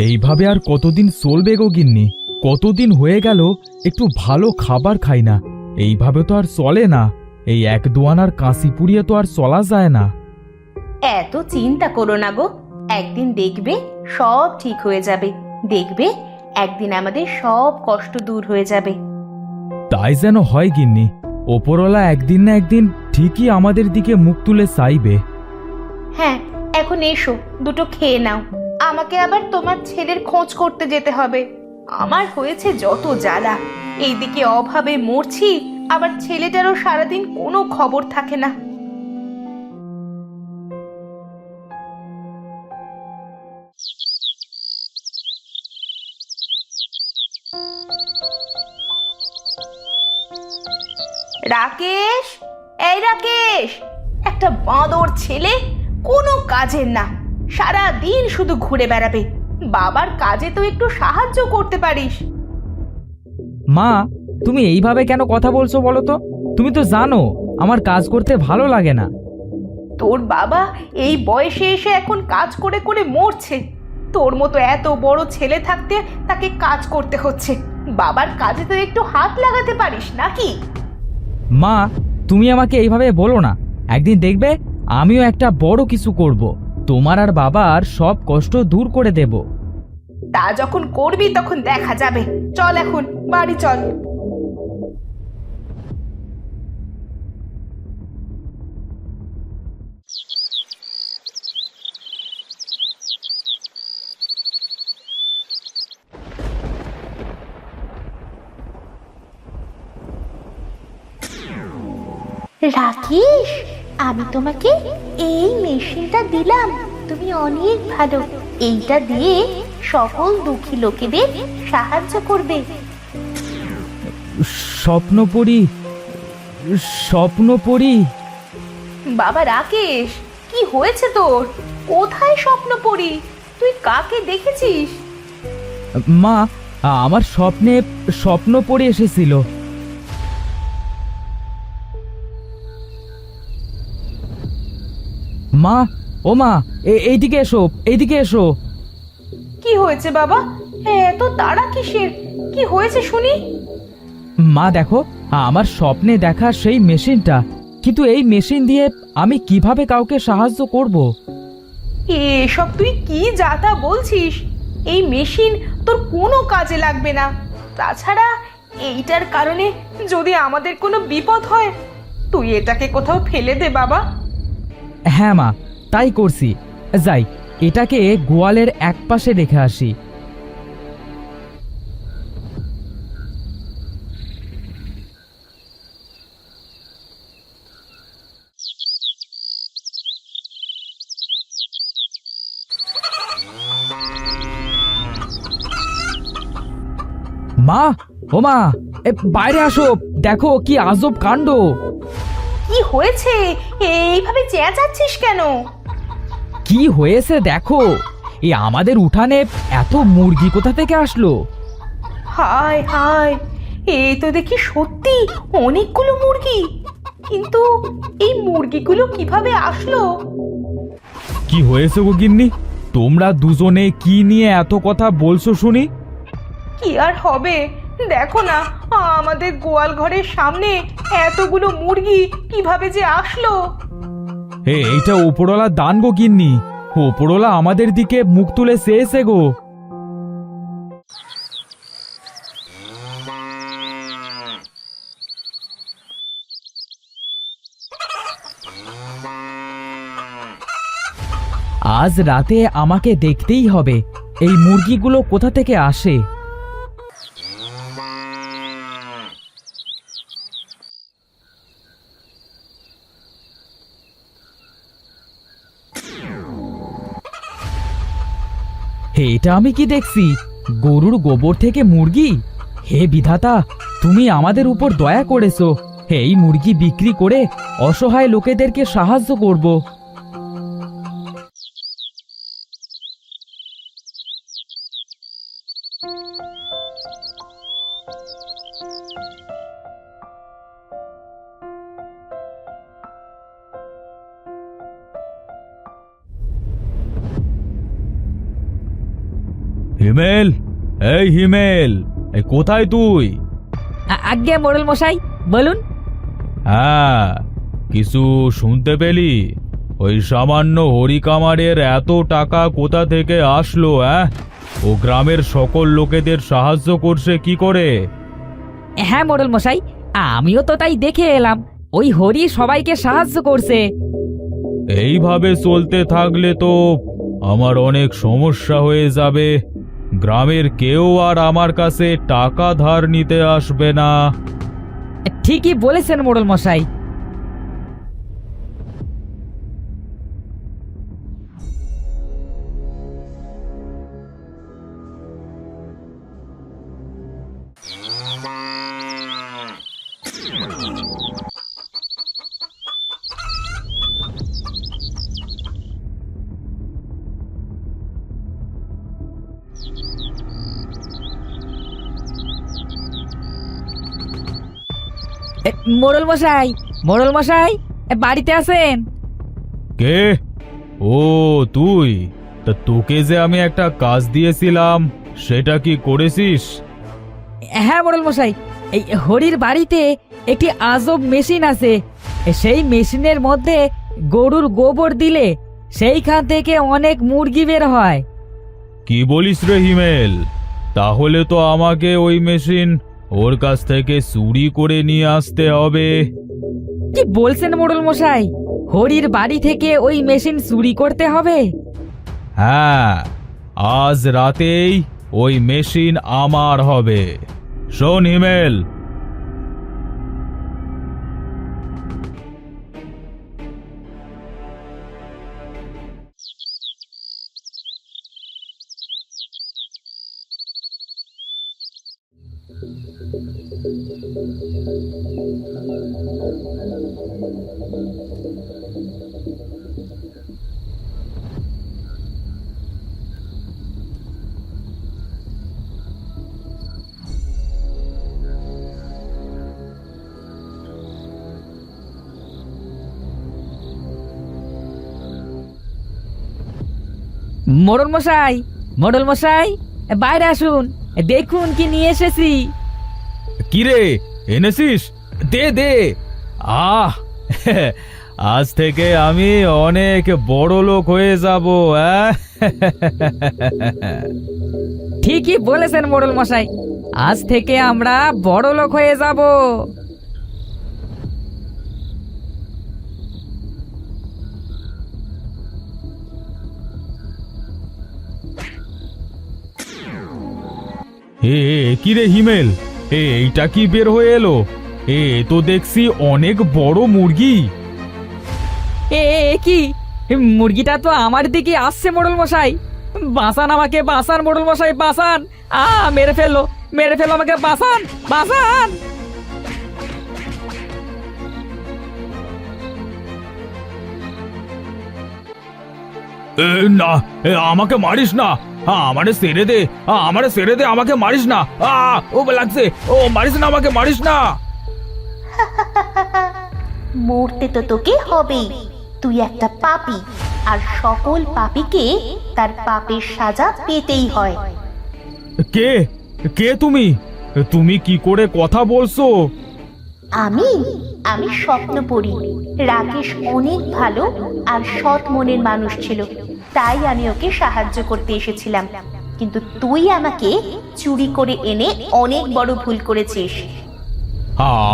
এইভাবে আর কতদিন চলবে গো গিন্নি? কতদিন হয়ে গেল একটু ভালো খাবার খাই না। এইভাবে তো আর চলে না। এই এক দোয়ানার কাশি পুড়িয়ে তো আর চলা যায় না। এত চিন্তা করো না গো, একদিন দেখবে সব ঠিক হয়ে যাবে। দেখবে একদিন আমাদের সব কষ্ট দূর হয়ে যাবে। তাই যেন হয় গিন্নি। ওপরওয়ালা একদিন না একদিন ঠিকই আমাদের দিকে মুখ তুলে চাইবে। হ্যাঁ, এখন এসো, দুটো খেয়ে নাও। আমাকে আবার তোমার ছেলের খোঁজ করতে যেতে হবে। আমার হয়েছে যত জ্বালা, এইদিকে অভাবে মরছি, আবার ছেলেটারও সারাদিন কোনো খবর থাকে না। রাকেশ, এই রাকেশ, একটা বাঁদর ছেলে, কোনো কাজের না, সারা দিন শুধু ঘুরে বেড়াবে। বাবার কাজে তো একটু সাহায্য করতে পারিস। মা, তুমি এইভাবে কেন কথা বলছো বলো তো? তুমি তো জানো আমার কাজ করতে ভালো লাগে না। তোর বাবা এই বয়সে এসে এখন কাজ করে করে মরছে। তোর মতো এত বড় ছেলে থাকতে তাকে কাজ করতে হচ্ছে। বাবার কাজে তো একটু হাত লাগাতে পারিস নাকি? মা, তুমি আমাকে এইভাবে বলো না। একদিন দেখবে আমিও একটা বড় কিছু করব। তোমার আর বাবার সব কষ্ট দূর করে দেব। তা যখন করবি তখন দেখা যাবে। চল এখন বাড়ি চল। রাকেশ, আমি তোমাকে এই মেশিনটা দিলাম, তুমি অনেক ভালো। এইটা দিয়ে সকল দুঃখী লোকেদের সাহায্য করবে। স্বপ্নপুরী, স্বপ্নপুরী। বাবা রাকেশ, কি হয়েছে তোর? কোথায় স্বপ্ন পড়ি? তুই কাকে দেখেছিস? মা, আমার স্বপ্নে স্বপ্নপুরী এসেছিল। মা, ও মা, এইদিকে এসো, এইদিকে এসো। কি হয়েছে বাবা? এত তাড়া কিসের? কি হয়েছে শুনি। মা দেখো, আমার স্বপ্নে দেখা সেই মেশিনটা, কিন্তু এই মেশিন দিয়ে আমি কিভাবে কাউকে সাহায্য করব? এসব তুই কি যাতা বলছিস? এই মেশিন তোর কোনো কাজে লাগবে না। তাছাড়া এইটার কারণে যদি আমাদের কোনো বিপদ হয়, তুই এটাকে কোথাও ফেলে দে বাবা। হ্যাঁ মা, তাই করছি। যাই, এটাকে গোয়ালের একপাশে রেখে আসি। মা, ও মা, বাইরে আসো, দেখো কি আজব কাণ্ড। কি হয়েছে? এইভাবে চেঁচাচ্ছিস কেন? কি হয়েছে দেখো, এই আমাদের উঠানে এত মুরগি কোথা থেকে আসলো? হায় হায়, এই তো দেখি সত্যি অনেকগুলো মুরগি। কিন্তু এই মুরগিগুলো কিভাবে আসলো? কি হয়েছে গো গিন্নি? তোমরা দুজনে কি নিয়ে এত কথা বলছো শুনি? কি আর হবে, দেখো না, আমাদের গোয়াল ঘরের সামনে এতগুলো মুরগি কিভাবে যে আসলো। এইটা ওপরওয়ালা দান গো গিন্নি। ওপরওয়ালা আমাদের দিকে মুখ তুলে চেয়েছে গো। আজ রাতে আমাকে দেখতেই হবে এই মুরগিগুলো কোথা থেকে আসে। হে, এটা আমি কি দেখছি? গরুর গোবর থেকে মুরগি! হে বিধাতা, তুমি আমাদের উপর দয়া করেছো। এই মুরগি বিক্রি করে অসহায় লোকেদেরকে সাহায্য করব। হিমেল, এই হিমেল, এই কোথায় তুই? আজ্ঞে মোড়ল মশাই, বলুন। হ্যাঁ, কিছু শুনতে পেলি? ওই সামান্য হরিকামারের এত টাকা কোথা থেকে আসলো? ও গ্রামের সকল লোকেদের সাহায্য করছে কি করে? হ্যাঁ মোড়ল মশাই, আমিও তো তাই দেখে এলাম। ওই হরি সবাইকে সাহায্য করছে। এইভাবে চলতে থাকলে তো আমার অনেক সমস্যা হয়ে যাবে। গ্রামের কেউ আর আমার কাছে টাকা ধার নিতে আসবে না। ঠিকই বলেছেন মোড়ল মশাই। মোড়ল মশাই, মোড়ল মশাই, বাড়িতে আছেন? কে? ও তুই? তা তোকে যে আমি একটা কাজ দিয়েছিলাম, সেটা কি করেছিস? হ্যাঁ মোড়ল মশাই, এই হরির বাড়িতে একটি আজব মেশিন আছে। সেই মেশিনের মধ্যে গরুর গোবর দিলে সেইখান থেকে অনেক মুরগি বের হয়। কি বলিস রে হিমেল? তাহলে তো আমাকে ওই মেশিন ওর কাছ থেকে চুরি করে নিয়ে আসতে হবে। কি বলছেন মোড়ল মশাই? হরির বাড়ি থেকে ওই মেশিন চুরি করতে হবে? হ্যাঁ, আজ রাতেই ওই মেশিন আমার হবে। শোন হিমেল, মোড়ল মশাই, মোড়ল মশাই, বাইরে আসুন, দেখুন কি নিয়ে এসেছি। কিরে এনেছিস? দে দে। আহ আজ থেকে আমি অনেক বড় লোক হয়ে যাব। ঠিকই বলেছেন মোড়ল মশাই, আজ থেকে আমরা বড় লোক হয়ে যাব। কিরে হিমেল, এইটা কি বের হয়ে এলো? তো দেখছি অনেক বড় মুরগি। কি মুরগিটা তো আমার দিকে আসছে মোড়ল মশাই। বাঁচান আমাকে, বাঁচান মোড়ল মশাই, বাঁচান। মেরে ফেললো, মেরে ফেললো আমাকে, বাঁচান, বাঁচান। না, আমাকে মারিস না। আমারে ছেড়ে দে, আমারে ছেড়ে দে, আমাকে মারিস না। ও লাগছে, ও মারিস না, আমাকে মারিস না। মরতে তো তোকে হবেই। তুই একটা পাপী, আর সকল পাপীকে তার পাপের সাজা পেতেই হয়। কে কে তুমি? তুমি কি করে কথা বলছো? আমি আমি স্বপ্ন পড়ি। রাকেশ অনেক ভালো আর সৎ মনের মানুষ ছিল, তাই আমি ওকে সাহায্য করতে এসেছিলাম। কিন্তু তুই আমাকে চুরি করে এনে অনেক বড় ভুল করেছিস।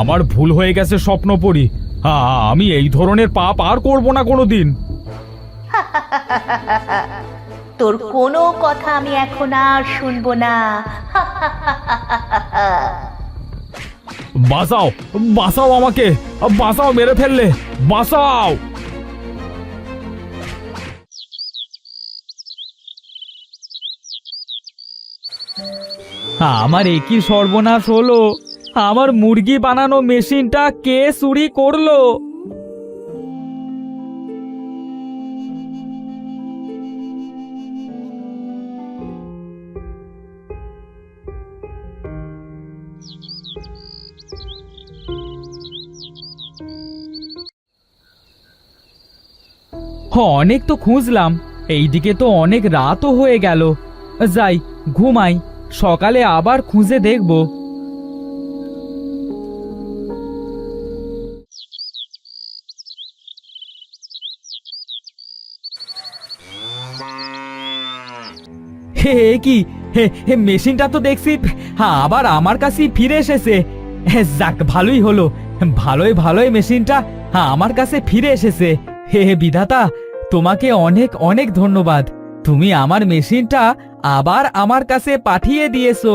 আমার ভুল হয়ে গেছে স্বপ্নপরী। আমি এই ধরনের পাপ আর করব না কোনোদিন। তোর কোনো কথা আমি এখন আর শুনবো না। বাঁচাও, বাঁচাও আমাকে, বাঁচাও, মেরে ফেললে, বাঁচাও। আমার একই সর্বনাশ হলো। আমার মুরগি বানানো মেশিনটা কে চুরি করলো? অনেক তো খুঁজলাম, এইদিকে তো অনেক রাতও হয়ে গেল। যাই, ঘুমাই, সকালে আবার খুঁজে দেখব। হে কি হে মেশিনটা তো দেখছি আবার আমার কাছেই ফিরে এসেছে। যাক, ভালোই হলো, ভালোই ভালোই মেশিনটা আমার কাছে ফিরে এসেছে। হে হে বিধাতা, তোমাকে অনেক অনেক ধন্যবাদ। তুমি আমার মেশিনটা আবার আমার কাছে পাঠিয়ে দিয়েছো।